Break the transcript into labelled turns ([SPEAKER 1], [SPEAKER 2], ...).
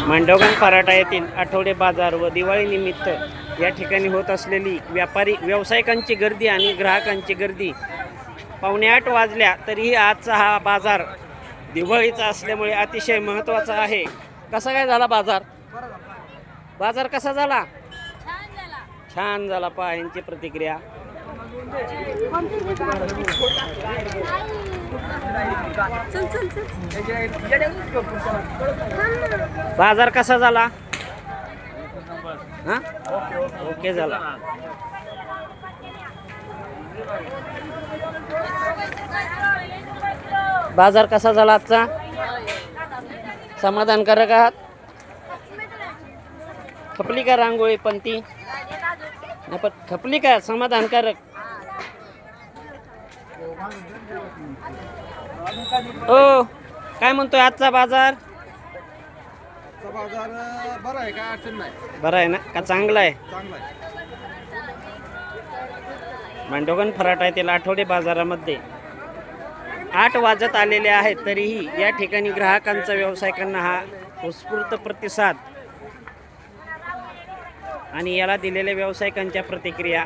[SPEAKER 1] मांडवगण पराठा येथील आठवडे बाजार व दिवाळी निमित्त या ठिकाणी होत असलेली व्यापारी व्यावसायिकांची गर्दी आणि ग्राहकांची गर्दी 7:45 वाजल्या तरीही आजचा हा बाजार दिवाळीचा असल्यामुळे अतिशय महत्त्वाचा आहे. कसा काय झाला बाजार? बाजार कसा झाला? छान झाला. पहा यांची प्रतिक्रिया. बाजार कसा झाला? हा ओके झाला. बाजार कसा झाला आजचा? समाधानकारक आहात? खपली का रांगोळी पण ती खपली का? समाधानकारक. हो काय म्हणतोय आजचा बाजार?
[SPEAKER 2] बाजार बरा आहे, काय अडचण नाही.
[SPEAKER 1] बरा आहे ना का चांगला आहे?
[SPEAKER 2] चांगला आहे.
[SPEAKER 1] मांडवगण फराटा येथील आठवडे बाजारामध्ये 8 वाजत आलेले आहेत तरीही या ठिकाणी ग्राहकांचा व्यावसायिकांना हा उत्स्फूर्त प्रतिसाद आणि याला दिलेल्या व्यावसायिकांच्या प्रतिक्रिया